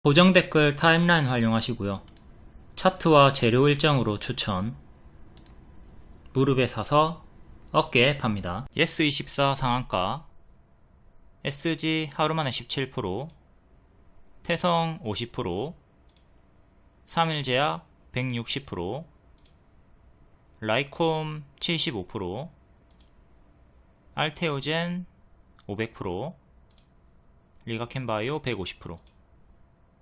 고정 댓글 타임라인 활용하시고요. 차트와 재료 일정으로 추천. 무릎에 사서 어깨에 팝니다. 예스24 상한가, SG 하루만에 17%, 태성 50%, 3일제약 160%, 라이콤 75%, 알테오젠 500%, 리가켄바이오 150%,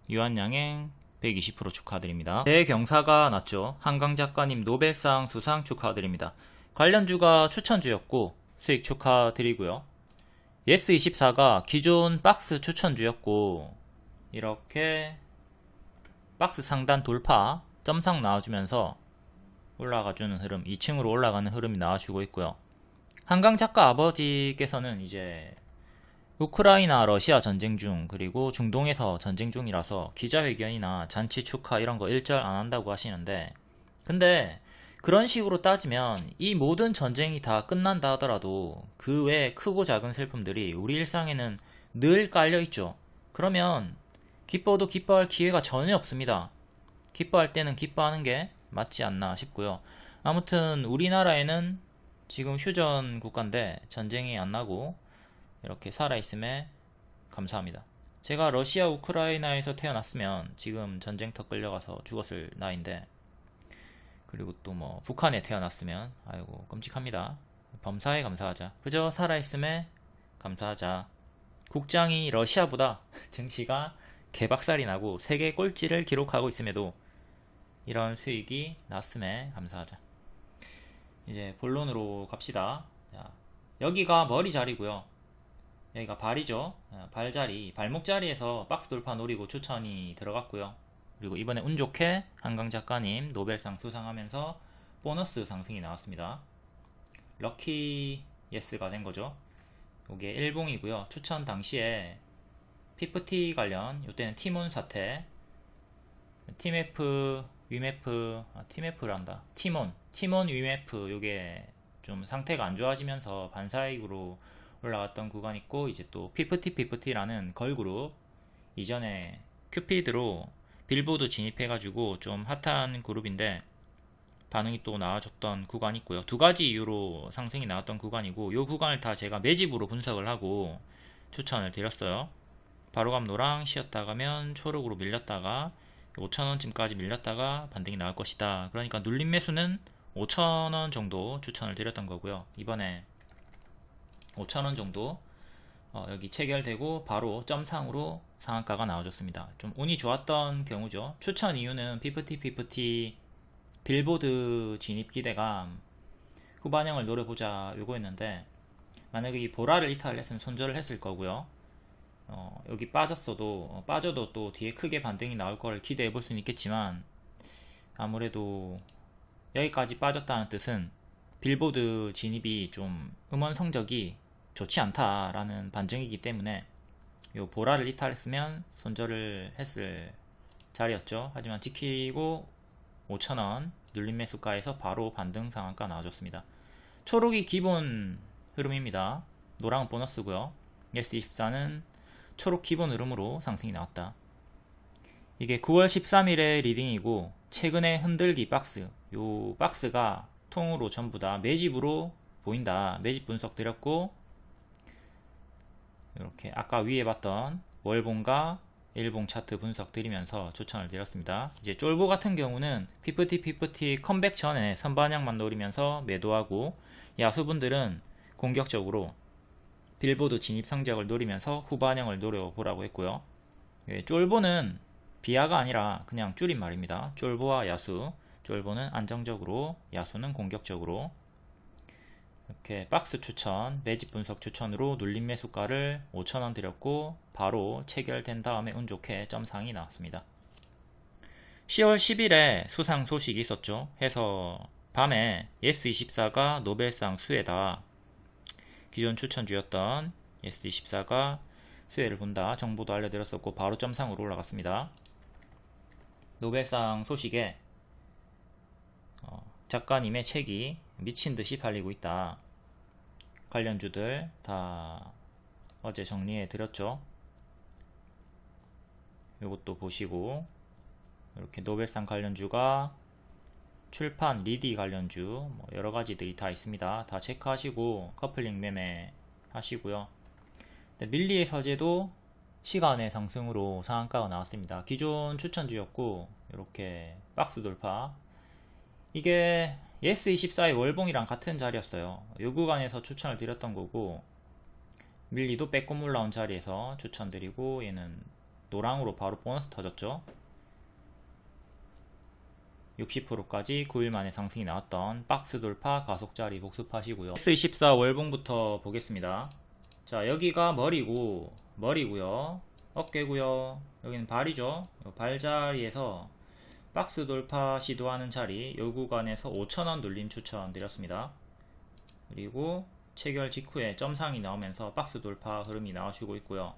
유한양행 120% 축하드립니다. 대경사가 났죠. 한강작가님 노벨상 수상 축하드립니다. 관련주가 추천주였고 수익 축하드리고요. 예스24가 기존 박스 추천주였고 이렇게 박스 상단 돌파 점상 나와주면서 올라가주는 흐름, 2층으로 올라가는 흐름이 나와주고 있고요. 한강작가 아버지께서는 이제 우크라이나 러시아 전쟁 중 그리고 중동에서 전쟁 중이라서 기자회견이나 잔치 축하 이런 거 일절 안 한다고 하시는데, 근데 그런 식으로 따지면 이 모든 전쟁이 다 끝난다 하더라도 그 외에 크고 작은 슬픔들이 우리 일상에는 늘 깔려있죠. 그러면 기뻐도 기뻐할 기회가 전혀 없습니다. 기뻐할 때는 기뻐하는 게 맞지 않나 싶고요. 아무튼 우리나라에는 지금 휴전 국가인데 전쟁이 안 나고 이렇게 살아있음에 감사합니다. 제가 러시아 우크라이나에서 태어났으면 지금 전쟁터 끌려가서 죽었을 나이인데, 그리고 또 뭐 북한에 태어났으면 아이고 끔찍합니다. 범사에 감사하자. 그저 살아있음에 감사하자. 국장이 러시아보다 증시가 개박살이 나고 세계 꼴찌를 기록하고 있음에도 이런 수익이 났음에 감사하자. 이제 본론으로 갑시다. 자, 여기가 머리 자리고요. 여기가 발이죠. 발자리, 발목 자리에서 박스 돌파 노리고 추천이 들어갔고요. 그리고 이번에 운 좋게 한강 작가님 노벨상 수상하면서 보너스 상승이 나왔습니다. 럭키 예스가 된 거죠. 이게 일봉이고요. 추천 당시에 피프티 관련, 이때는 티몬 사태, 티메프, 위메프, 티메프란다. 티몬 위메프, 요게 좀 상태가 안 좋아지면서 반사이익으로 올라갔던 구간 있고, 이제 또 피프티라는 걸그룹, 이전에 큐피드로 빌보드 진입해가지고 좀 핫한 그룹인데 반응이 또 나와줬던 구간이 있고요. 두 가지 이유로 상승이 나왔던 구간이고, 요 구간을 다 제가 매집으로 분석을 하고 추천을 드렸어요. 바로감노랑 쉬었다가면 초록으로 밀렸다가 5,000원쯤까지 밀렸다가 반등이 나올 것이다. 그러니까 눌림 매수는 5,000원 정도 추천을 드렸던 거고요. 이번에 5,000원 정도 여기 체결되고 바로 점상으로 상한가가 나와줬습니다. 좀 운이 좋았던 경우죠. 추천 이유는 피프티 빌보드 진입 기대감, 후반형을 노려보자 요거였는데, 만약에 이 보라를 이탈을 했으면 손절을 했을 거고요. 여기 빠져도 또 뒤에 크게 반등이 나올 걸 기대해 볼 수는 있겠지만, 아무래도 여기까지 빠졌다는 뜻은 빌보드 진입이 좀 음원 성적이 좋지 않다라는 반증이기 때문에 요 보라를 이탈했으면 손절을 했을 자리였죠. 하지만 지키고 5,000원 눌림 매수가에서 바로 반등 상한가 나와줬습니다. 초록이 기본 흐름입니다. 노랑은 보너스고요. 예스24는 초록 기본 흐름으로 상승이 나왔다. 이게 9월 13일의 리딩이고, 최근에 흔들기 박스, 요 박스가 통으로 전부 다 매집으로 보인다. 매집 분석 드렸고, 이렇게 아까 위에 봤던 월봉과 일봉 차트 분석 드리면서 추천을 드렸습니다. 이제 쫄보 같은 경우는 피프티 컴백 전에 선반향만 노리면서 매도하고, 야수분들은 공격적으로 빌보드 진입 성적을 노리면서 후반형을 노려보라고 했고요. 쫄보는 비하가 아니라 그냥 줄임말입니다. 쫄보와 야수, 쫄보는 안정적으로, 야수는 공격적으로. 이렇게 박스 추천, 매집 분석 추천으로 눌림 매수가를 5,000원 드렸고 바로 체결된 다음에 운 좋게 점상이 나왔습니다. 10월 10일에 수상 소식이 있었죠. 해서 밤에 예스24가 노벨상 수혜다. 기존 추천주였던 예스24가 수혜를 본다 정보도 알려드렸었고 바로 점상으로 올라갔습니다. 노벨상 소식에 작가님의 책이 미친듯이 팔리고 있다. 관련주들 다 어제 정리해 드렸죠. 이것도 보시고, 이렇게 노벨상 관련주가 출판, 리디 관련주 뭐 여러 가지들이 다 있습니다. 다 체크하시고 커플링 매매 하시고요. 밀리의 서재도 시간의 상승으로 상한가가 나왔습니다. 기존 추천주였고 이렇게 박스 돌파, 이게 예스24의 월봉이랑 같은 자리였어요. 이 구간에서 추천을 드렸던 거고, 밀리도 빼꼼 올라온 자리에서 추천드리고, 얘는 노랑으로 바로 보너스 터졌죠. 60%까지 9일 만에 상승이 나왔던 박스 돌파 가속자리 복습하시고요. 예스24 월봉부터 보겠습니다. 자, 여기가 머리고요, 어깨고요, 여기는 발이죠. 발 자리에서 박스 돌파 시도하는 자리, 요 구간에서 5,000원 눌림 추천 드렸습니다. 그리고 체결 직후에 점상이 나오면서 박스 돌파 흐름이 나와주고 있고요.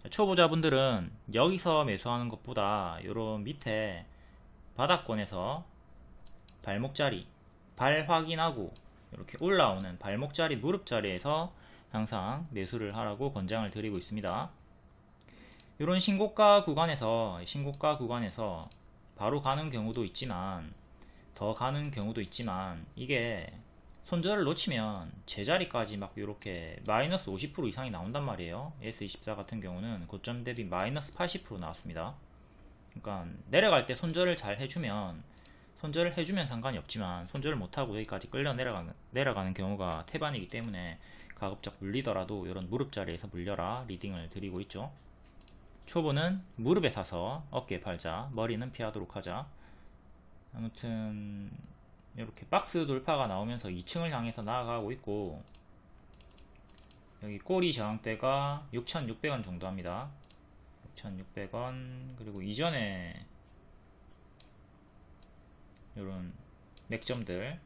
초보자분들은 여기서 매수하는 것보다 요런 밑에 바닥권에서 발목 자리, 발 확인하고 이렇게 올라오는 발목 자리, 무릎 자리에서 항상 매수를 하라고 권장을 드리고 있습니다. 이런 신고가 구간에서 바로 가는 경우도 있지만, 더 가는 경우도 있지만, 이게 손절을 놓치면 제자리까지 막 이렇게 마이너스 50% 이상이 나온단 말이에요. S24 같은 경우는 고점 대비 마이너스 80% 나왔습니다. 그러니까 내려갈 때 손절을 잘 해주면 상관이 없지만, 손절을 못하고 여기까지 끌려 내려가는 경우가 태반이기 때문에 가급적 물리더라도 이런 무릎 자리에서 물려라 리딩을 드리고 있죠. 초보는 무릎에 사서 어깨에 팔자, 머리는 피하도록 하자. 아무튼 이렇게 박스 돌파가 나오면서 2층을 향해서 나아가고 있고, 여기 꼬리 저항대가 6,600원 정도 합니다. 6,600원. 그리고 이전에 이런 맥점들,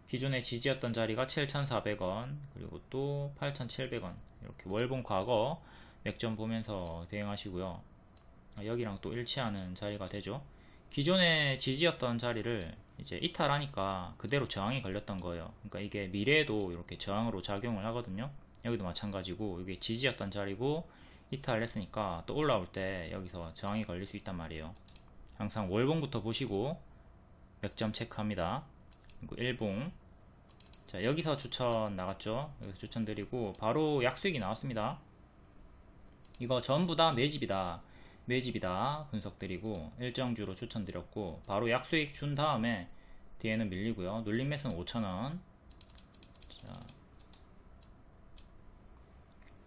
기존의 지지였던 자리가 7,400원, 그리고 또 8,700원, 이렇게 월봉 과거 맥점 보면서 대응하시고요. 여기랑 또 일치하는 자리가 되죠. 기존의 지지였던 자리를 이제 이탈하니까 그대로 저항이 걸렸던 거예요. 그러니까 이게 미래에도 이렇게 저항으로 작용을 하거든요. 여기도 마찬가지고, 이게 지지였던 자리고 이탈을 했으니까 또 올라올 때 여기서 저항이 걸릴 수 있단 말이에요. 항상 월봉부터 보시고 맥점 체크합니다. 그리고 일봉, 자, 여기서 추천 나갔죠. 여기서 추천드리고 바로 약수익이 나왔습니다. 이거 전부 다 매집이다 분석드리고 일정주로 추천드렸고, 바로 약수익 준 다음에 뒤에는 밀리고요. 눌림 매수는 5,000원. 자,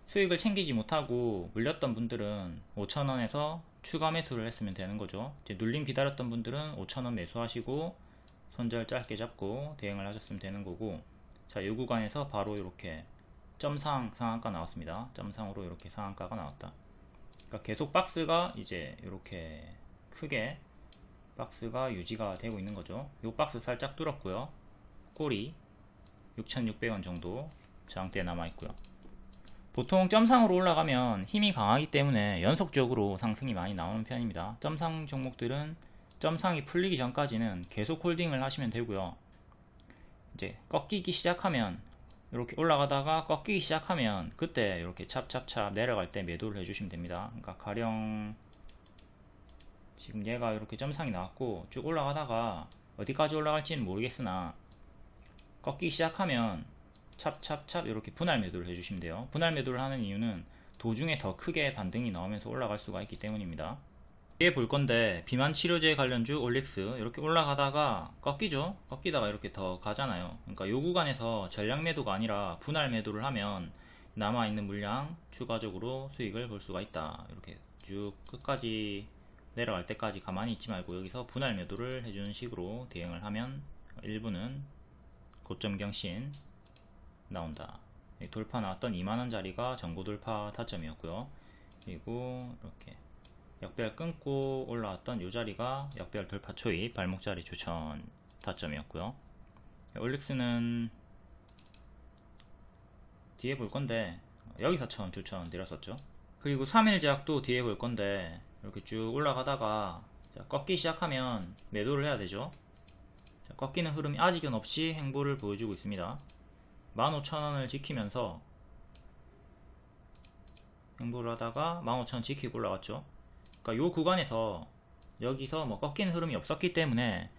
수익을 챙기지 못하고 물렸던 분들은 5,000원에서 추가 매수를 했으면 되는 거죠. 이제 눌림 기다렸던 분들은 5,000원 매수하시고 손절 짧게 잡고 대응을 하셨으면 되는 거고, 자, 이 구간에서 바로 이렇게 점상 상한가 나왔습니다. 점상으로 이렇게 상한가가 나왔다. 그러니까 계속 박스가 이제 이렇게 크게 박스가 유지가 되고 있는 거죠. 이 박스 살짝 뚫었고요. 꼬리 6,600원 정도 저항대 남아 있고요. 보통 점상으로 올라가면 힘이 강하기 때문에 연속적으로 상승이 많이 나오는 편입니다. 점상 종목들은 점상이 풀리기 전까지는 계속 홀딩을 하시면 되고요. 이제 꺾이기 시작하면, 이렇게 올라가다가 꺾이기 시작하면 그때 이렇게 찹찹찹 내려갈 때 매도를 해주시면 됩니다. 그러니까 가령 지금 얘가 이렇게 점상이 나왔고 쭉 올라가다가 어디까지 올라갈지는 모르겠으나 꺾이기 시작하면 찹찹찹 이렇게 분할 매도를 해주시면 돼요. 분할 매도를 하는 이유는 도중에 더 크게 반등이 나오면서 올라갈 수가 있기 때문입니다. 뒤에 볼 건데, 비만 치료제 관련주 올릭스 이렇게 올라가다가 꺾이죠. 꺾이다가 이렇게 더 가잖아요. 그러니까 요 구간에서 전량 매도가 아니라 분할 매도를 하면 남아있는 물량 추가적으로 수익을 볼 수가 있다. 이렇게 쭉 끝까지 내려갈 때까지 가만히 있지 말고 여기서 분할 매도를 해주는 식으로 대응을 하면 일부는 고점 경신 나온다. 돌파 나왔던 2만원 자리가 전고 돌파 타점이었고요. 그리고 이렇게 역별 끊고 올라왔던 이 자리가 역별 돌파 초입 발목 자리 추천 타점이었고요. 올릭스는 뒤에 볼 건데 여기서 처음 추천 드렸었죠. 그리고 3일제약도 뒤에 볼 건데 이렇게 쭉 올라가다가 꺾기 시작하면 매도를 해야 되죠. 자, 꺾이는 흐름이 아직은 없이 행보를 보여주고 있습니다. 15,000원을 지키면서 행보를 하다가 15,000원 지키고 올라갔죠. 그러니까 요 구간에서 여기서 뭐 꺾이는 흐름이 없었기 때문에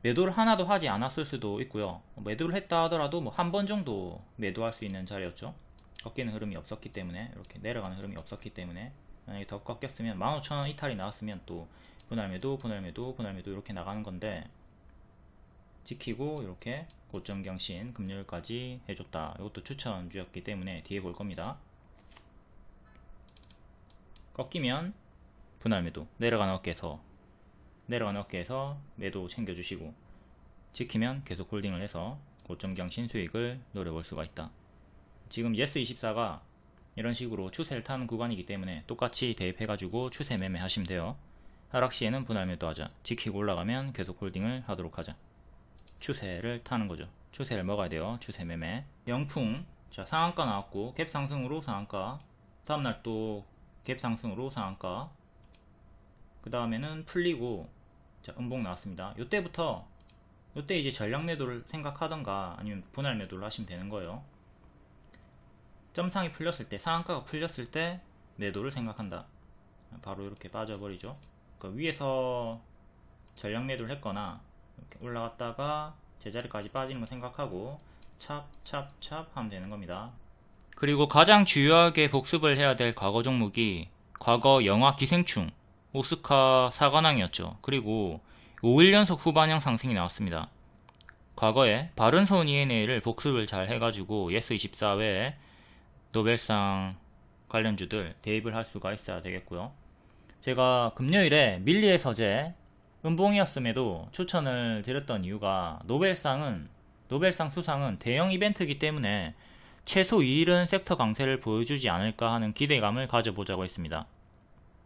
매도를 하나도 하지 않았을 수도 있고요. 매도를 했다 하더라도 뭐 한 번 정도 매도할 수 있는 자리였죠. 꺾이는 흐름이 없었기 때문에, 이렇게 내려가는 흐름이 없었기 때문에. 만약에 더 꺾였으면 15,000원 이탈이 나왔으면 또 분할 매도, 분할 매도, 분할 매도 이렇게 나가는 건데, 지키고 이렇게 고점 경신 금요일까지 해줬다. 이것도 추천주였기 때문에 뒤에 볼 겁니다. 꺾이면 분할 매도, 내려가는 어깨에서 매도 챙겨주시고, 지키면 계속 홀딩을 해서 고점 경신 수익을 노려볼 수가 있다. 지금 예스24가 이런 식으로 추세를 타는 구간이기 때문에 똑같이 대입해가지고 추세 매매 하시면 돼요. 하락 시에는 분할 매도 하자. 지키고 올라가면 계속 홀딩을 하도록 하자. 추세를 타는 거죠. 추세를 먹어야 돼요. 추세 매매. 영풍, 자, 상한가 나왔고 갭 상승으로 상한가, 다음날 또 갭 상승으로 상한가, 그 다음에는 풀리고, 자, 음봉 나왔습니다. 요때 이제 전량 매도를 생각하던가 아니면 분할 매도를 하시면 되는 거예요. 점상이 풀렸을 때, 상한가가 풀렸을 때 매도를 생각한다. 바로 이렇게 빠져버리죠. 그러니까 위에서 전량 매도를 했거나 이렇게 올라갔다가 제자리까지 빠지는 거 생각하고 찹찹찹 하면 되는 겁니다. 그리고 가장 주요하게 복습을 해야 될 과거 종목이 과거 영화 기생충, 오스카 사관왕이었죠. 그리고 5일 연속 후반형 상승이 나왔습니다. 과거에 바른손 ENA를 복습을 잘 해가지고 예스24 외에 노벨상 관련주들 대입을 할 수가 있어야 되겠고요. 제가 금요일에 밀리의 서재 음봉이었음에도 추천을 드렸던 이유가 노벨상 수상은 대형 이벤트이기 때문에 최소 2일은 섹터 강세를 보여주지 않을까 하는 기대감을 가져보자고 했습니다.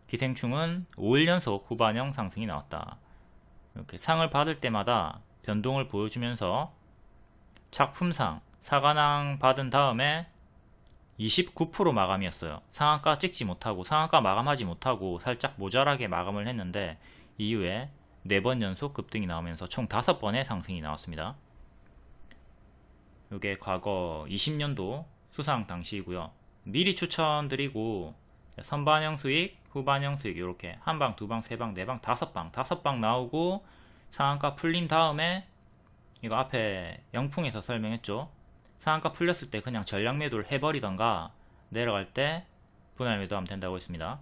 기생충은 5일 연속 후반형 상승이 나왔다. 이렇게 상을 받을 때마다 변동을 보여주면서 작품상 사관왕 받은 다음에 29% 마감이었어요. 상한가 찍지 못하고, 상한가 마감하지 못하고 살짝 모자라게 마감을 했는데 이후에 4번 연속 급등이 나오면서 총 5번의 상승이 나왔습니다. 이게 과거 20년도 수상 당시이고요. 미리 추천드리고 선반영 수익, 후반영 수익 이렇게 한방, 두방, 세방, 네방, 다섯 방 나오고 상한가 풀린 다음에, 이거 앞에 영풍에서 설명했죠. 상한가 풀렸을 때 그냥 전량 매도를 해버리던가 내려갈 때 분할 매도하면 된다고 했습니다.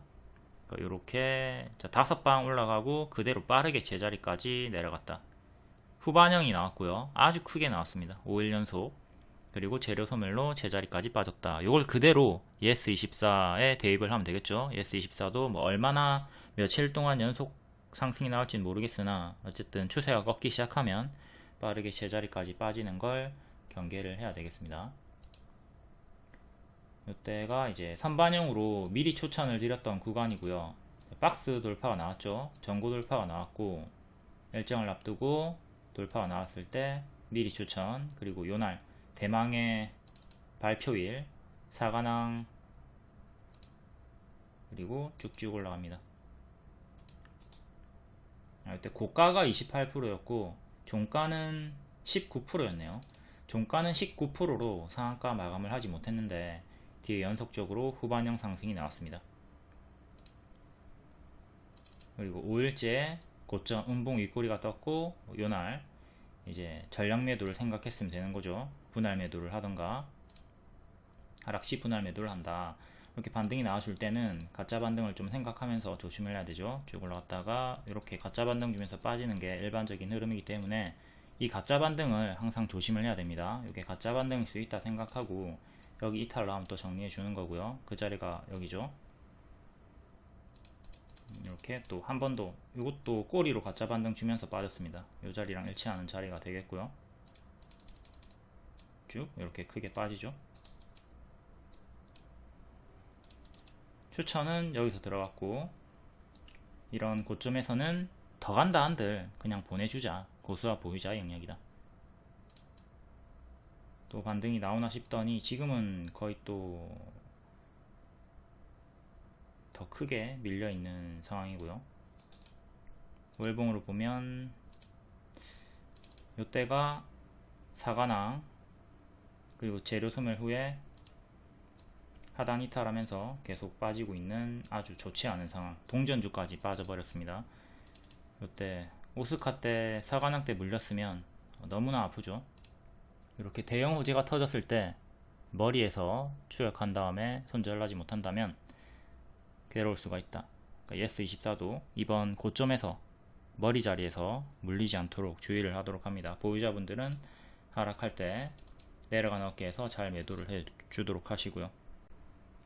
이렇게 5방 올라가고 그대로 빠르게 제자리까지 내려갔다. 후반형이 나왔고요. 아주 크게 나왔습니다. 5일 연속. 그리고 재료 소멸로 제자리까지 빠졌다. 이걸 그대로 예스24에 대입을 하면 되겠죠. 예스24도 뭐 얼마나 며칠 동안 연속 상승이 나올지는 모르겠으나 어쨌든 추세가 꺾기 시작하면 빠르게 제자리까지 빠지는 걸 경계를 해야 되겠습니다. 이때가 이제 선반영으로 미리 추천을 드렸던 구간이고요. 박스 돌파가 나왔죠. 전고 돌파가 나왔고 일정을 앞두고 돌파가 나왔을 때 미리 추천, 그리고 요날 대망의 발표일, 사관왕, 그리고 쭉쭉 올라갑니다. 이때 고가가 28%였고 종가는 19%였네요. 종가는 19%로 상한가 마감을 하지 못했는데 뒤에 연속적으로 후반형 상승이 나왔습니다. 그리고 5일째 고점 음봉 윗꼬리가 떴고 요날 이제 전량 매도를 생각했으면 되는 거죠. 분할 매도를 하던가 하락시 분할 매도를 한다. 이렇게 반등이 나와줄 때는 가짜 반등을 좀 생각하면서 조심을 해야 되죠. 쭉 올라갔다가 이렇게 가짜 반등 주면서 빠지는 게 일반적인 흐름이기 때문에 이 가짜 반등을 항상 조심을 해야 됩니다. 이게 가짜 반등일 수 있다 생각하고 여기 이탈 나오면 또 정리해 주는 거고요. 그 자리가 여기죠. 이렇게 또 한 번 더, 이것도 꼬리로 가짜 반등 주면서 빠졌습니다. 이 자리랑 일치하는 자리가 되겠고요. 쭉 이렇게 크게 빠지죠. 추천은 여기서 들어갔고, 이런 고점에서는 더 간다 한들 그냥 보내주자, 고수와 보유자 영역이다. 또 반등이 나오나 싶더니 지금은 거의 또 더 크게 밀려있는 상황이고요. 월봉으로 보면 이때가 사관왕, 그리고 재료 소멸 후에 하단 이탈하면서 계속 빠지고 있는 아주 좋지 않은 상황. 동전주까지 빠져버렸습니다. 이때 오스카 때 사관왕 때 물렸으면 너무나 아프죠. 이렇게 대형 호재가 터졌을 때 머리에서 추격한 다음에 손절하지 못한다면 괴로울 수가 있다. 그러니까 예스24도 이번 고점에서 머리 자리에서 물리지 않도록 주의를 하도록 합니다. 보유자분들은 하락할 때 내려간 어깨에서 잘 매도를 해주도록 하시고요.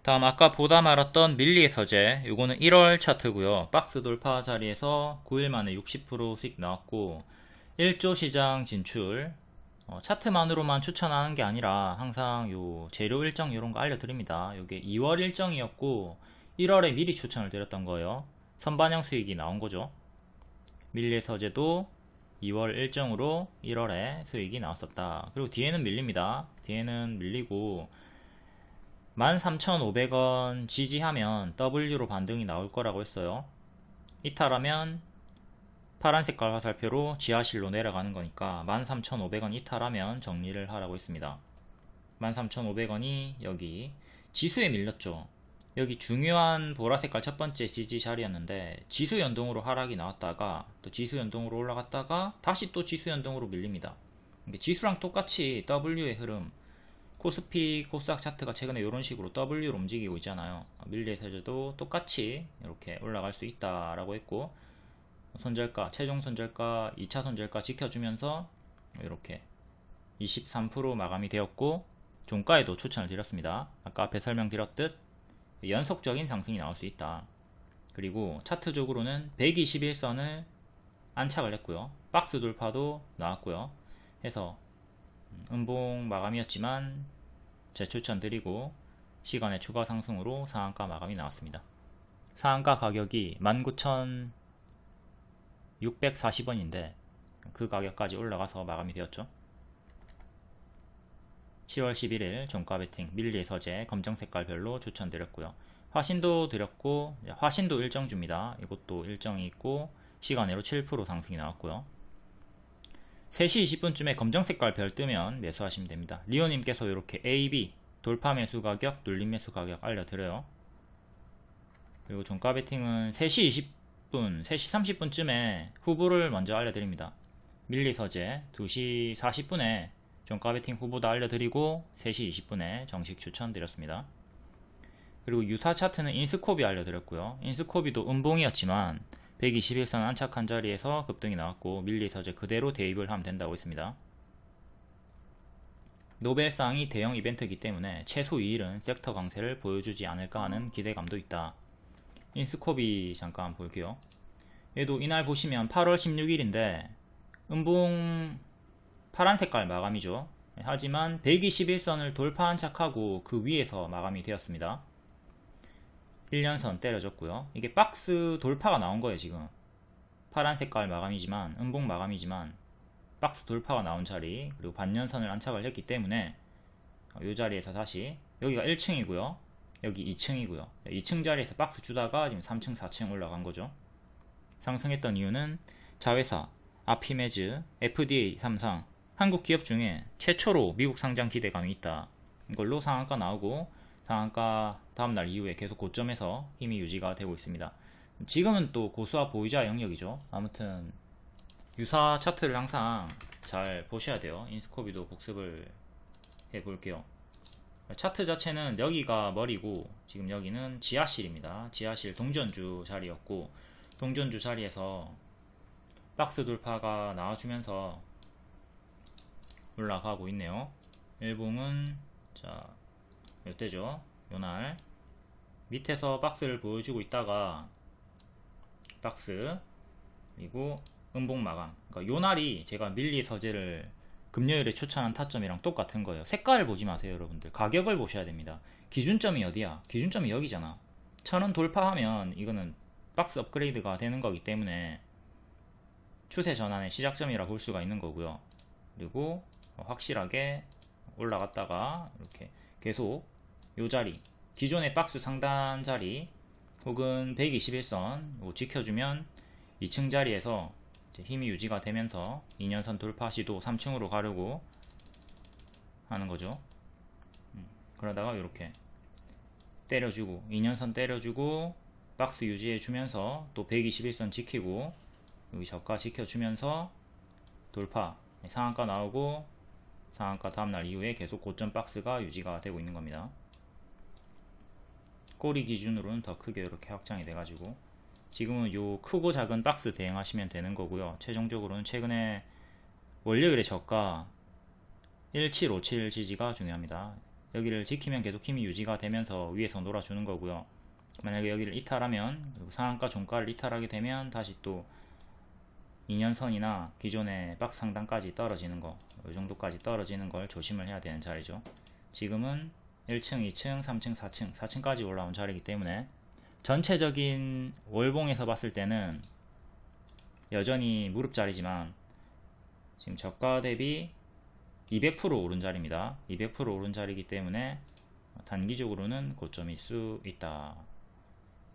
다음 아까 보다 말았던 밀리의 서재, 요거는 1월 차트고요. 박스 돌파 자리에서 9일 만에 60% 수익 나왔고 1조 시장 진출. 차트만으로만 추천하는 게 아니라 항상 요 재료 일정 이런 거 알려드립니다. 요게 2월 일정이었고 1월에 미리 추천을 드렸던 거예요. 선반영 수익이 나온 거죠. 밀리의 서재도 2월 일정으로 1월에 수익이 나왔었다. 그리고 뒤에는 밀립니다. 뒤에는 밀리고 13,500원 지지하면 W로 반등이 나올 거라고 했어요. 이탈하면 파란 색깔 화살표로 지하실로 내려가는 거니까 13,500원 이탈하면 정리를 하라고 했습니다. 13,500원이 여기 지수에 밀렸죠. 여기 중요한 보라색깔 첫 번째 지지 자리였는데 지수 연동으로 하락이 나왔다가 또 지수 연동으로 올라갔다가 다시 또 지수 연동으로 밀립니다. 지수랑 똑같이 W의 흐름, 코스피, 코스닥 차트가 최근에 이런 식으로 W로 움직이고 있잖아요. 밀리의 서재도 똑같이 이렇게 올라갈 수 있다라고 했고 손절가, 최종 손절가, 2차 손절가 지켜주면서 이렇게 23% 마감이 되었고 종가에도 추천을 드렸습니다. 아까 앞에 설명드렸듯 연속적인 상승이 나올 수 있다. 그리고 차트적으로는 121선을 안착을 했고요. 박스 돌파도 나왔고요. 해서 음봉 마감이었지만 재추천 드리고 시간의 추가 상승으로 상한가 마감이 나왔습니다. 상한가 가격이 19,640원인데 그 가격까지 올라가서 마감이 되었죠. 10월 11일 종가 베팅 밀리의 서재 검정 색깔별로 추천드렸고요. 화신도 드렸고 화신도 일정 줍니다. 이것도 일정이 있고 시간으로 7% 상승이 나왔고요. 3시 20분쯤에 검정 색깔 별 뜨면 매수하시면 됩니다. 리오님께서 이렇게 A, B 돌파 매수 가격, 눌림 매수 가격 알려드려요. 그리고 종가 베팅은 3시 20분, 3시 30분쯤에 후보를 먼저 알려드립니다. 밀리 서재 2시 40분에 종가 베팅 후보도 알려드리고 3시 20분에 정식 추천드렸습니다. 그리고 유사 차트는 인스코비 알려드렸고요. 인스코비도 음봉이었지만 121선 안착한 자리에서 급등이 나왔고 밀리 서재 그대로 대입을 하면 된다고 했습니다. 노벨상이 대형 이벤트이기 때문에 최소 2일은 섹터 강세를 보여주지 않을까 하는 기대감도 있다. 인스코비 잠깐 볼게요. 얘도 이날 보시면 8월 16일인데 음봉 파란 색깔 마감이죠. 하지만 121선을 돌파 안착하고 그 위에서 마감이 되었습니다. 1년선 때려줬고요. 이게 박스 돌파가 나온 거예요. 지금 파란 색깔 마감이지만 음봉 마감이지만 박스 돌파가 나온 자리 그리고 반년선을 안착을 했기 때문에 이 자리에서 다시 여기가 1층이고요. 여기 2층이고요. 2층 자리에서 박스 주다가 지금 3층 4층 올라간 거죠. 상승했던 이유는 자회사 아피메즈, FDA, 삼성 한국 기업 중에 최초로 미국 상장 기대감이 있다. 이걸로 상한가 나오고 상한가 다음날 이후에 계속 고점에서 힘이 유지가 되고 있습니다. 지금은 또 고수와 보유자 영역이죠. 아무튼 유사 차트를 항상 잘 보셔야 돼요. 인스코비도 복습을 해볼게요. 차트 자체는 여기가 머리고 지금 여기는 지하실입니다. 지하실 동전주 자리였고 동전주 자리에서 박스 돌파가 나와주면서 올라가고 있네요. 일봉은 자 이때죠. 요날 밑에서 박스를 보여주고 있다가 박스 그리고 음봉 마감. 그러니까 요날이 제가 밀리 서재를 금요일에 추천한 타점이랑 똑같은 거예요. 색깔을 보지 마세요 여러분들. 가격을 보셔야 됩니다. 기준점이 어디야? 기준점이 여기잖아. 1000원 돌파하면 이거는 박스 업그레이드가 되는 거기 때문에 추세 전환의 시작점이라 볼 수가 있는 거고요. 그리고 확실하게 올라갔다가 이렇게 계속 요 자리 기존의 박스 상단 자리 혹은 121선 지켜주면 2층 자리에서 힘이 유지가 되면서 2년선 돌파 시도 3층으로 가려고 하는 거죠. 그러다가 이렇게 때려주고 2년선 때려주고 박스 유지해주면서 또 121선 지키고 여기 저가 지켜주면서 돌파 상한가 나오고 상한가 다음날 이후에 계속 고점 박스가 유지가 되고 있는 겁니다. 꼬리 기준으로는 더 크게 이렇게 확장이 돼가지고 지금은 요 크고 작은 박스 대응하시면 되는 거고요. 최종적으로는 최근에 원료일의 저가 1757 지지가 중요합니다. 여기를 지키면 계속 힘이 유지가 되면서 위에서 놀아주는 거고요. 만약에 여기를 이탈하면 상한가 종가를 이탈하게 되면 다시 또 2년선이나 기존의 박스 상단까지 떨어지는 거, 이 정도까지 떨어지는 걸 조심을 해야 되는 자리죠. 지금은 1층, 2층, 3층, 4층, 4층까지 올라온 자리이기 때문에 전체적인 월봉에서 봤을 때는 여전히 무릎 자리지만 지금 저가 대비 200% 오른 자리입니다. 200% 오른 자리이기 때문에 단기적으로는 고점일 수 있다.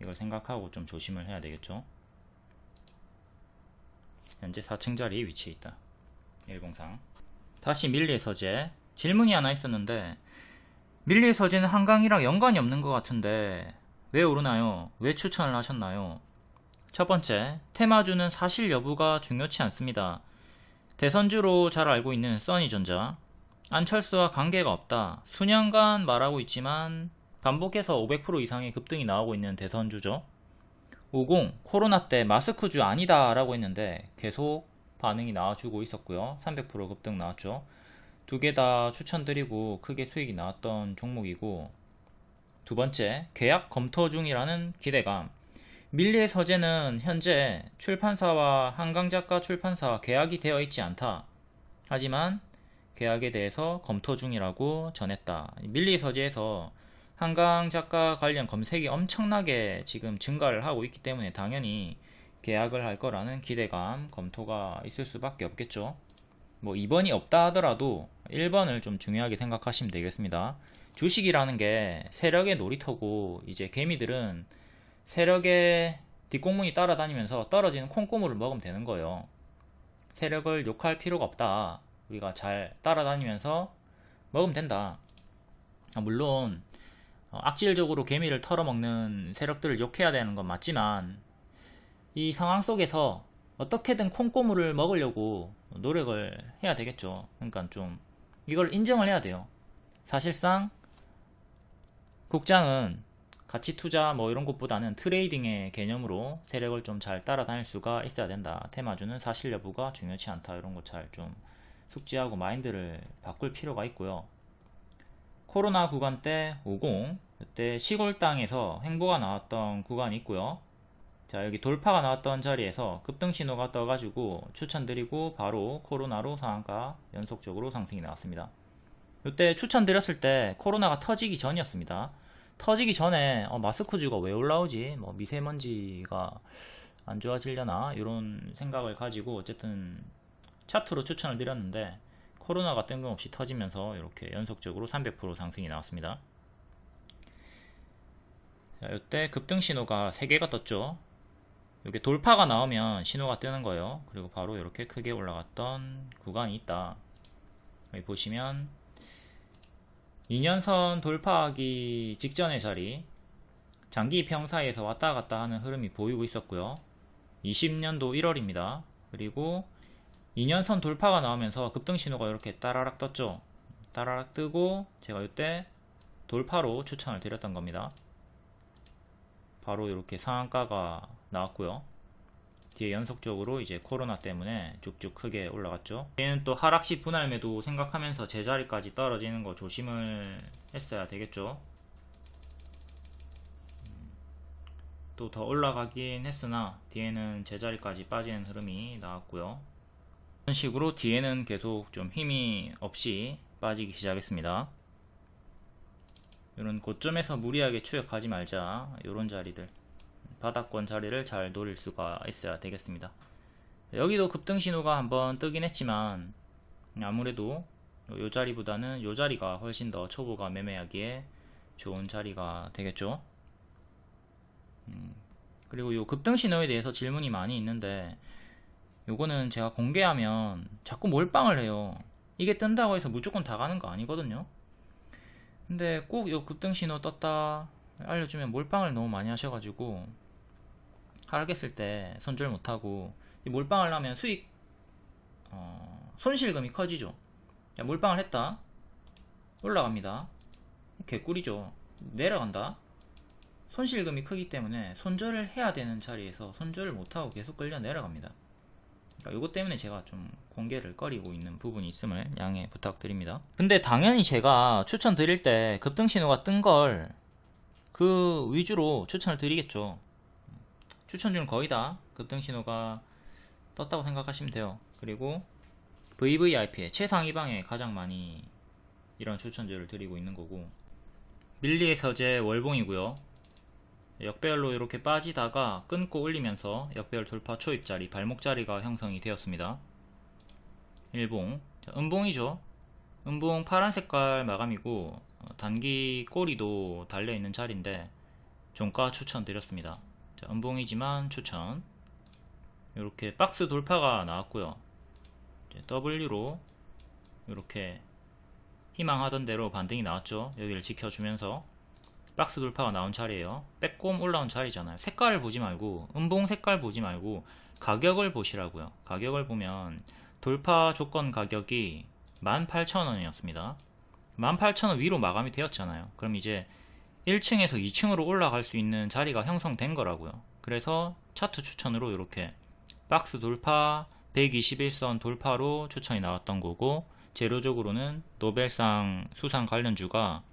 이걸 생각하고 좀 조심을 해야 되겠죠. 현재 4층 자리에 위치해 있다. 일봉상. 다시 밀리의 서재. 질문이 하나 있었는데 밀리의 서재는 한강이랑 연관이 없는 것 같은데 왜 오르나요? 왜 추천을 하셨나요? 첫 번째, 테마주는 사실 여부가 중요치 않습니다. 대선주로 잘 알고 있는 써니전자, 안철수와 관계가 없다. 수년간 말하고 있지만 반복해서 500% 이상의 급등이 나오고 있는 대선주죠. 50, 코로나 때 마스크주 아니다 라고 했는데 계속 반응이 나와주고 있었고요. 300% 급등 나왔죠. 두 개 다 추천드리고 크게 수익이 나왔던 종목이고, 두 번째, 계약 검토 중이라는 기대감. 밀리의 서재는 현재 출판사와 한강작가 출판사와 계약이 되어 있지 않다. 하지만 계약에 대해서 검토 중이라고 전했다. 밀리의 서재에서 한강작가 관련 검색이 엄청나게 지금 증가를 하고 있기 때문에 당연히 계약을 할 거라는 기대감, 검토가 있을 수밖에 없겠죠. 뭐 2번이 없다 하더라도 1번을 좀 중요하게 생각하시면 되겠습니다. 주식이라는 게 세력의 놀이터고, 이제 개미들은 세력의 뒷공문이 따라다니면서 떨어지는 콩고물을 먹으면 되는 거예요. 세력을 욕할 필요가 없다. 우리가 잘 따라다니면서 먹으면 된다. 물론 악질적으로 개미를 털어먹는 세력들을 욕해야 되는 건 맞지만, 이 상황 속에서 어떻게든 콩고물을 먹으려고 노력을 해야 되겠죠. 그러니까 좀 이걸 인정을 해야 돼요. 사실상 국장은 가치 투자 뭐 이런 것보다는 트레이딩의 개념으로 세력을 좀 잘 따라다닐 수가 있어야 된다. 테마주는 사실 여부가 중요치 않다. 이런 거 잘 좀 숙지하고 마인드를 바꿀 필요가 있고요. 코로나 구간 때 50, 그때 시골 땅에서 횡보가 나왔던 구간이 있고요. 자, 여기 돌파가 나왔던 자리에서 급등 신호가 떠가지고 추천드리고 바로 코로나로 상한가 연속적으로 상승이 나왔습니다. 이때 추천드렸을 때 코로나가 터지기 전이었습니다. 터지기 전에 마스크주가 왜 올라오지? 뭐 미세먼지가 안 좋아지려나? 이런 생각을 가지고 어쨌든 차트로 추천을 드렸는데 코로나가 뜬금없이 터지면서 이렇게 연속적으로 300% 상승이 나왔습니다. 자, 이때 급등 신호가 3개가 떴죠. 이렇게 돌파가 나오면 신호가 뜨는 거예요. 그리고 바로 이렇게 크게 올라갔던 구간이 있다. 여기 보시면 2년선 돌파하기 직전의 자리, 장기 평사에서 왔다 갔다 하는 흐름이 보이고 있었고요. 20년도 1월입니다. 그리고 2년선 돌파가 나오면서 급등 신호가 이렇게 따라락 떴죠. 따라락 뜨고 제가 이때 돌파로 추천을 드렸던 겁니다. 바로 이렇게 상한가가 나왔고요. 뒤에 연속적으로 이제 코로나 때문에 쭉쭉 크게 올라갔죠. 얘는 또 하락시 분할 매도 생각하면서 제자리까지 떨어지는 거 조심을 했어야 되겠죠. 또 더 올라가긴 했으나 뒤에는 제자리까지 빠지는 흐름이 나왔고요. 이런 식으로 뒤에는 계속 좀 힘이 없이 빠지기 시작했습니다. 이런 고점에서 무리하게 추격하지 말자. 이런 자리들, 바닥권 자리를 잘 노릴 수가 있어야 되겠습니다. 여기도 급등 신호가 한번 뜨긴 했지만 아무래도 이 자리보다는 이 자리가 훨씬 더 초보가 매매하기에 좋은 자리가 되겠죠. 그리고 이 급등 신호에 대해서 질문이 많이 있는데, 요거는 제가 공개하면 자꾸 몰빵을 해요. 이게 뜬다고 해서 무조건 다 가는 거 아니거든요. 근데 꼭 요 급등 신호 떴다, 알려주면 몰빵을 너무 많이 하셔가지고 하락했을 때 손절 못하고, 이 몰빵을 하면 수익 손실금이 커지죠. 야, 몰빵을 했다, 올라갑니다, 개꿀이죠. 내려간다, 손실금이 크기 때문에 손절을 해야 되는 자리에서 손절을 못하고 계속 끌려 내려갑니다. 그러니까 이것 때문에 제가 좀 공개를 꺼리고 있는 부분이 있음을 양해 부탁드립니다. 근데 당연히 제가 추천 드릴 때 급등 신호가 뜬 걸 그 위주로 추천을 드리겠죠. 추천 중 거의 다 급등 신호가 떴다고 생각하시면 돼요. 그리고 VVIP에 최상위방에 가장 많이 이런 추천주를 드리고 있는 거고, 밀리의 서재 월봉이고요. 역배열로 이렇게 빠지다가 끊고 올리면서 역배열 돌파 초입자리, 발목자리가 형성이 되었습니다. 일봉, 자, 음봉이죠. 음봉 파란 색깔 마감이고 단기 꼬리도 달려있는 자리인데 종가 추천드렸습니다. 자, 음봉이지만 추천. 이렇게 박스 돌파가 나왔고요. W로 이렇게 희망하던 대로 반등이 나왔죠. 여기를 지켜주면서 박스 돌파가 나온 자리에요. 빼꼼 올라온 자리잖아요. 색깔을 보지 말고, 음봉 색깔 보지 말고 가격을 보시라고요. 가격을 보면 돌파 조건 가격이 18,000원이었습니다 18,000원 위로 마감이 되었잖아요. 그럼 이제 1층에서 2층으로 올라갈 수 있는 자리가 형성된 거라고요. 그래서 차트 추천으로 이렇게 박스 돌파 121선 돌파로 추천이 나왔던 거고, 재료적으로는 노벨상 수상 관련주가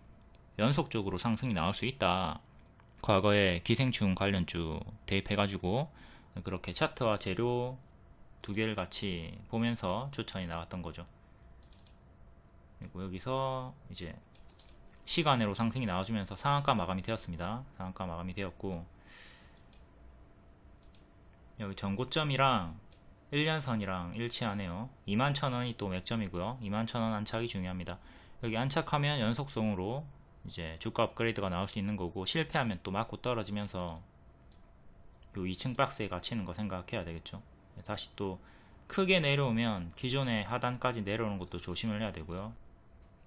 연속적으로 상승이 나올 수 있다. 과거에 기생충 관련주 대입해가지고 그렇게 차트와 재료 두 개를 같이 보면서 추천이 나왔던 거죠. 그리고 여기서 이제 시간으로 상승이 나와주면서 상한가 마감이 되었습니다. 상한가 마감이 되었고, 여기 전고점이랑 1년선이랑 일치하네요. 21,000원이 또 맥점이고요. 21,000원 안착이 중요합니다. 여기 안착하면 연속성으로 이제 주가 업그레이드가 나올 수 있는 거고, 실패하면 또 맞고 떨어지면서 요 2층 박스에 갇히는 거 생각해야 되겠죠. 다시 또 크게 내려오면 기존의 하단까지 내려오는 것도 조심을 해야 되고요.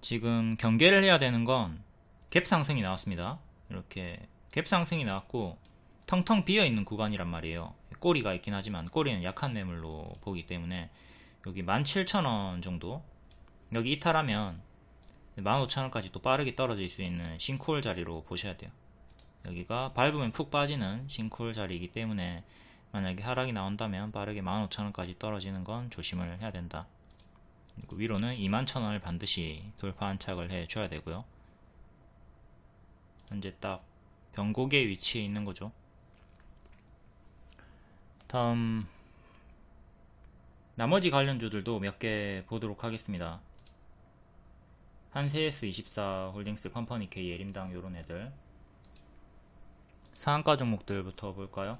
지금 경계를 해야 되는 건 갭 상승이 나왔습니다. 이렇게 갭 상승이 나왔고 텅텅 비어있는 구간이란 말이에요. 꼬리가 있긴 하지만 꼬리는 약한 매물로 보기 때문에 여기 17,000원 정도, 여기 이탈하면 15,000원까지 또 빠르게 떨어질 수 있는 싱크홀 자리로 보셔야 돼요. 여기가 밟으면 푹 빠지는 싱크홀 자리이기 때문에 만약에 하락이 나온다면 빠르게 15,000원까지 떨어지는 건 조심을 해야 된다. 그리고 위로는 21,000원을 반드시 돌파 안착을 해줘야 되고요. 현재 딱 변곡의 위치에 있는 거죠. 다음 나머지 관련주들도 몇 개 보도록 하겠습니다. 한세S24 홀딩스, 컴퍼니 K, 예림당 요런 애들. 상한가 종목들부터 볼까요?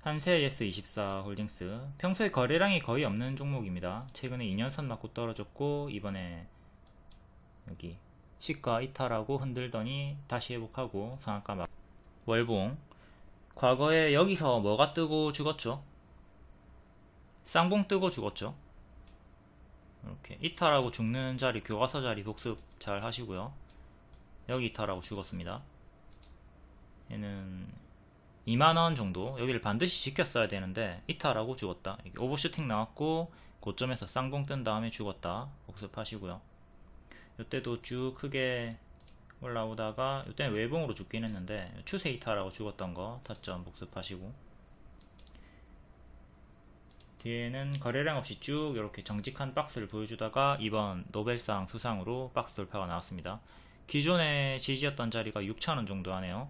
한세S24 홀딩스, 평소에 거래량이 거의 없는 종목입니다. 최근에 2년선 맞고 떨어졌고 이번에 여기 시가 이탈하고 흔들더니 다시 회복하고 상한가 막. 월봉, 과거에 여기서 뭐가 뜨고 죽었죠? 쌍봉 뜨고 죽었죠. 이렇게 이탈하고 죽는 자리, 교과서 자리 복습 잘 하시고요. 여기 이탈하고 죽었습니다. 얘는 2만원 정도, 여기를 반드시 지켰어야 되는데 이탈하고 죽었다. 오버슈팅 나왔고 고점에서 쌍봉 뜬 다음에 죽었다. 복습하시고요. 이때도 쭉 크게 올라오다가 이때는 외봉으로 죽긴 했는데 추세 이탈하고 죽었던 거 타점 복습하시고, 뒤에는 거래량 없이 쭉 이렇게 정직한 박스를 보여주다가 이번 노벨상 수상으로 박스 돌파가 나왔습니다. 기존의 지지였던 자리가 6,000원 정도 하네요.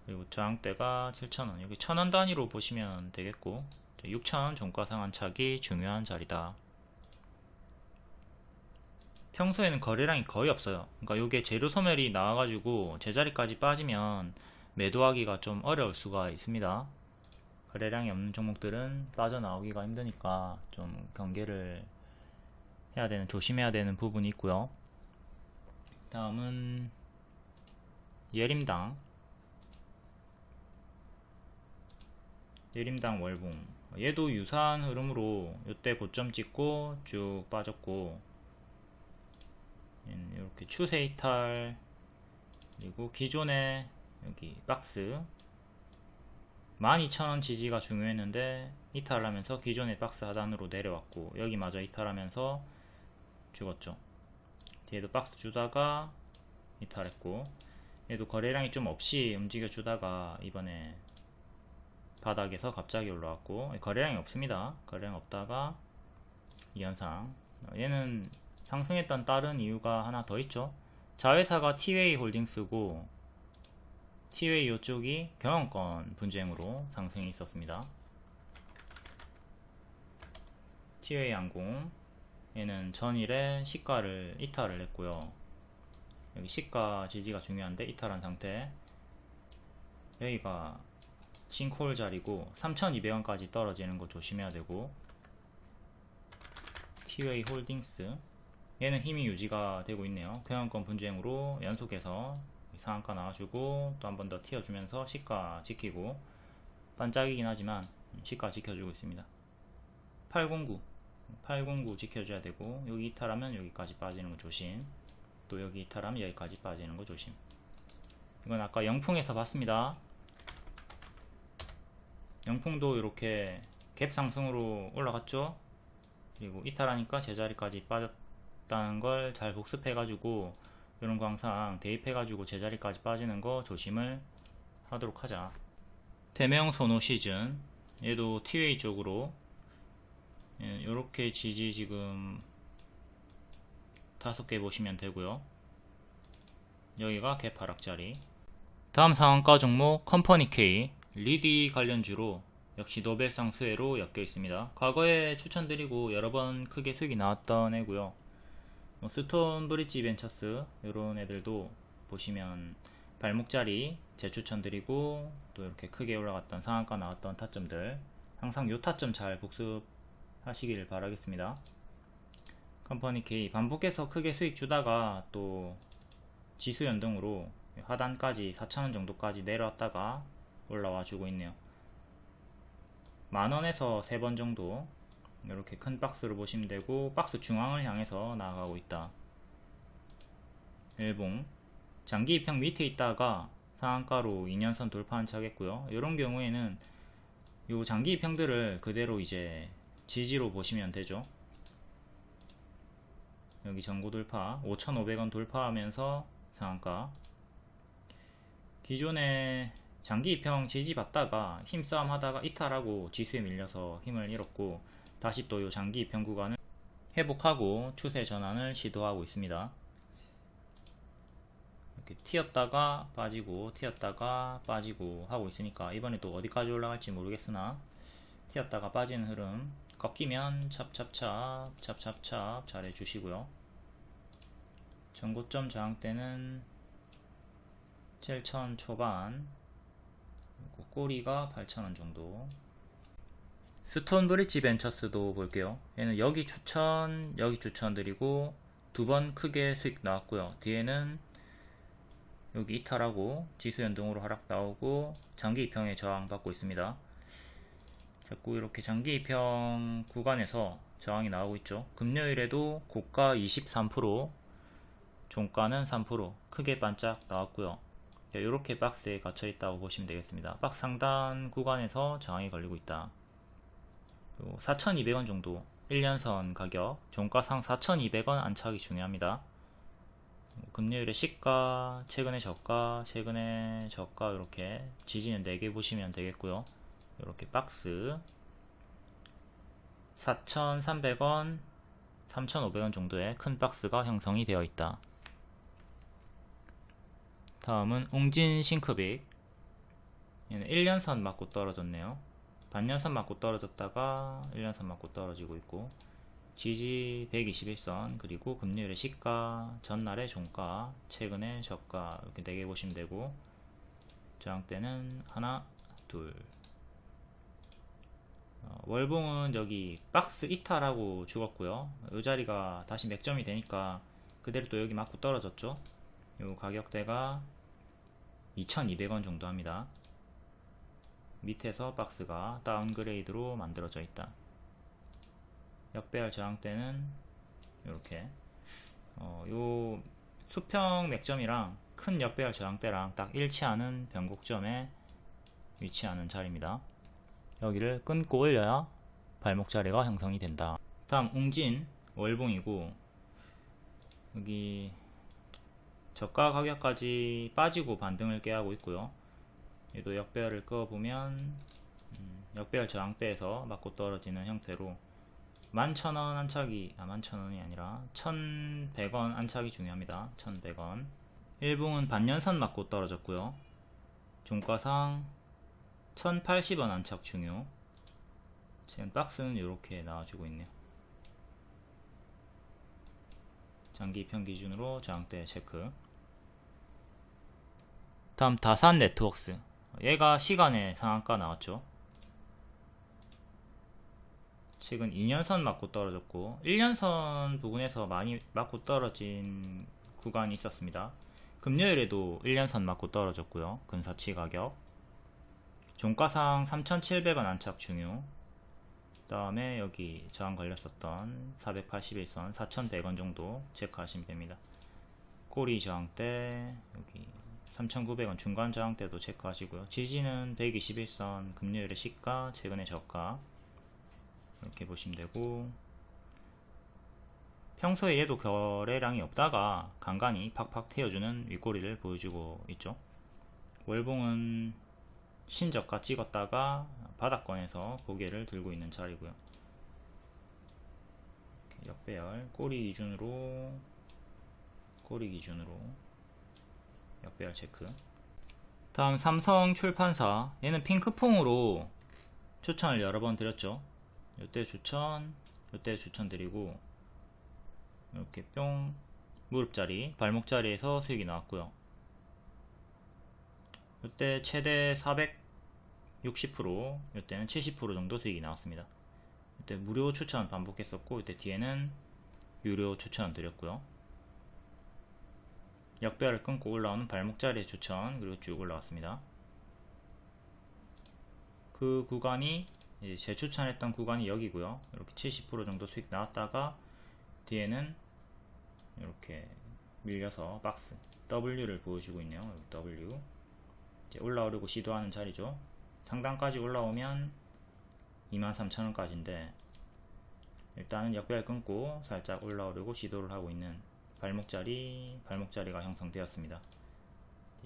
그리고 저항대가 7,000원, 여기 1,000원 단위로 보시면 되겠고, 6,000원 종가 상한착이 중요한 자리다. 평소에는 거래량이 거의 없어요. 그러니까 요게 재료 소멸이 나와가지고 제자리까지 빠지면 매도하기가 좀 어려울 수가 있습니다. 거래량이 없는 종목들은 빠져나오기가 힘드니까 좀 경계를 해야 되는, 조심해야 되는 부분이 있고요. 다음은 예림당 월봉, 얘도 유사한 흐름으로 이때 고점 찍고 쭉 빠졌고, 이렇게 추세 이탈 그리고 기존에 여기 박스 12,000원 지지가 중요했는데 이탈하면서 기존의 박스 하단으로 내려왔고, 여기마저 이탈하면서 죽었죠. 뒤에도 박스 주다가 이탈했고, 얘도 거래량이 좀 없이 움직여 주다가 이번에 바닥에서 갑자기 올라왔고, 거래량이 없습니다. 거래량 없다가 이 현상. 얘는 상승했던 다른 이유가 하나 더 있죠. 자회사가 티웨이 홀딩스고, 티웨이 이쪽이 경영권 분쟁으로 상승이 있었습니다. 티웨이 항공, 얘는 전일에 시가를 이탈을 했고요. 여기 시가 지지가 중요한데 이탈한 상태. 여기가 싱크홀 자리고 3,200원까지 떨어지는 거 조심해야 되고, 티웨이 홀딩스, 얘는 힘이 유지가 되고 있네요. 경영권 분쟁으로 연속해서 상한가 나와주고 또 한 번 더 튀어주면서 시가 지키고, 반짝이긴 하지만 시가 지켜주고 있습니다. 809 지켜줘야 되고, 여기 이탈하면 여기까지 빠지는 거 조심, 또 여기 이탈하면 여기까지 빠지는 거 조심. 이건 아까 영풍에서 봤습니다. 영풍도 이렇게 갭 상승으로 올라갔죠. 그리고 이탈하니까 제자리까지 빠졌다는 걸 잘 복습해가지고 이런 거 항상 대입해가지고 제자리까지 빠지는 거 조심을 하도록 하자. 대명 선호 시즌, 얘도 티웨이 쪽으로 이렇게 지지 지금 5개 보시면 되고요. 여기가 갭 하락자리. 다음 상한가 종목 컴퍼니 K, 리디 관련주로 역시 노벨상 수혜로 엮여 있습니다. 과거에 추천드리고 여러 번 크게 수익이 나왔던 애고요. 스톤 브릿지 벤처스 이런 애들도 보시면 발목자리 재추천드리고, 또 이렇게 크게 올라갔던 상한가 나왔던 타점들 항상 요 타점 잘 복습하시길 바라겠습니다. 컴퍼니 K 반복해서 크게 수익 주다가 또 지수 연동으로 하단까지 4,000원 정도까지 내려왔다가 올라와 주고 있네요. 만원에서 3번 정도 이렇게 큰 박스로 보시면 되고, 박스 중앙을 향해서 나아가고 있다. 일봉 장기 입형 밑에 있다가 상한가로 2년선 돌파한 차겠고요. 이런 경우에는 요 장기 입형들을 그대로 이제 지지로 보시면 되죠. 여기 전고 돌파 5,500원 돌파하면서 상한가, 기존에 장기 입형 지지 받다가 힘싸움 하다가 이탈하고 지수에 밀려서 힘을 잃었고, 다시 또 요 장기 입형 구간을 회복하고 추세 전환을 시도하고 있습니다. 이렇게 튀었다가 빠지고 튀었다가 빠지고 하고 있으니까 이번에 또 어디까지 올라갈지 모르겠으나 튀었다가 빠지는 흐름, 꺾이면 찹찹찹 잘 해주시고요. 전고점 저항대는 7,000 초반, 그리고 꼬리가 8,000원 정도. 스톤 브릿지 벤처스도 볼게요. 얘는 여기 추천 드리고 2번 크게 수익 나왔고요. 뒤에는 여기 이탈하고 지수 연동으로 하락 나오고 장기 입형에 저항 받고 있습니다. 자꾸 이렇게 장기 입형 구간에서 저항이 나오고 있죠. 금요일에도 고가 23%, 종가는 3% 크게 반짝 나왔고요. 이렇게 박스에 갇혀 있다고 보시면 되겠습니다. 박스 상단 구간에서 저항이 걸리고 있다. 4,200원 정도 1년선 가격, 종가상 4,200원 안착이 중요합니다. 금요일에 시가, 최근에 저가 이렇게 지지는 4개 보시면 되겠고요. 이렇게 박스 4,300원, 3,500원 정도의 큰 박스가 형성이 되어 있다. 다음은 웅진 싱크빅, 얘는 1년선 맞고 떨어졌네요. 반년선 맞고 떨어졌다가 1년선 맞고 떨어지고 있고, 지지 121선, 그리고 금요일에 시가, 전날에 종가, 최근에 저가, 이렇게 4개 보시면 되고, 저항대는 하나, 둘. 월봉은 여기 박스 이탈하고 죽었고요. 이 자리가 다시 맥점이 되니까 그대로 또 여기 맞고 떨어졌죠. 이 가격대가 2,200원 정도 합니다. 밑에서 박스가 다운그레이드로 만들어져 있다. 역배열 저항대는 이렇게 요 수평 맥점이랑 큰 역배열 저항대랑 딱 일치하는 변곡점에 위치하는 자리입니다. 여기를 끊고 올려야 발목 자리가 형성이 된다. 다음 웅진 월봉이고, 여기 저가 가격까지 빠지고 반등을 깨하고 있고요. 얘도 역배열을 그어보면 역배열 저항대에서 맞고 떨어지는 형태로 11,000원 안착이 11,000원이 아니라 1,100원 안착이 중요합니다. 1,100원. 일봉은 반년선 맞고 떨어졌고요. 종가상 1,080원 안착 중요. 지금 박스는 이렇게 나와주고 있네요. 장기평 기준으로 저항대 체크. 다음 다산 네트웍스. 얘가 시간에 상한가 나왔죠. 최근 2년선 맞고 떨어졌고 1년선 부근에서 많이 맞고 떨어진 구간이 있었습니다. 금요일에도 1년선 맞고 떨어졌고요. 근사치 가격. 종가상 3,700원 안착 중요. 그 다음에 여기 저항 걸렸었던 481선 4,100원 정도 체크하시면 됩니다. 꼬리 저항대 여기 3,900원 중간 저항대도 체크하시고요. 지지는 121선 금요일에 시가 최근에 저가 이렇게 보시면 되고, 평소에 얘도 거래량이 없다가 간간히 팍팍 태워주는 윗꼬리를 보여주고 있죠. 월봉은 신저가 찍었다가 바닥권에서 고개를 들고 있는 자리고요. 역배열 꼬리 기준으로 역배열 체크. 다음 삼성 출판사. 얘는 핑크퐁으로 추천을 여러 번 드렸죠. 요때 추천 드리고, 이렇게 뿅 무릎자리 발목자리에서 수익이 나왔고요. 요때 최대 460%, 요때는 70% 정도 수익이 나왔습니다. 요때 무료 추천 반복했었고, 요때 뒤에는 유료 추천 드렸고요. 역배열을 끊고 올라오는 발목자리의 추천, 그리고 쭉 올라왔습니다. 그 구간이 재추천했던 구간이 여기고요. 이렇게 70% 정도 수익 나왔다가 뒤에는 이렇게 밀려서 박스 W를 보여주고 있네요. W 이제 올라오려고 시도하는 자리죠. 상단까지 올라오면 23,000원까지인데 일단은 역배열 끊고 살짝 올라오려고 시도를 하고 있는 발목자리가 형성되었습니다.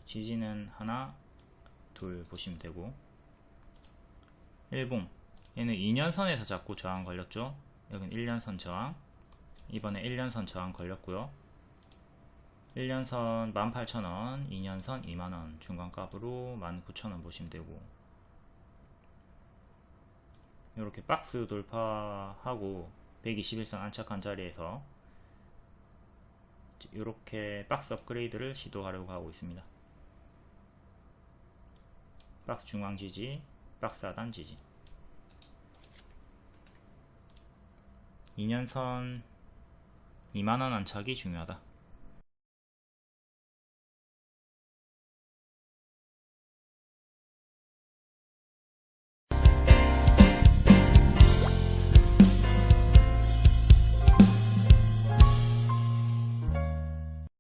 지지는 하나 둘 보시면 되고, 일봉 얘는 2년선에서 자꾸 저항 걸렸죠. 여긴 1년선 저항, 이번에 1년선 저항 걸렸고요. 1년선 18,000원, 2년선 2만원, 중간값으로 19,000원 보시면 되고, 이렇게 박스 돌파하고 121선 안착한 자리에서 이렇게 박스 업그레이드를 시도하려고 하고 있습니다. 박스 중앙 지지, 박스 하단 지지. 2년선 2만원 안착이 중요하다.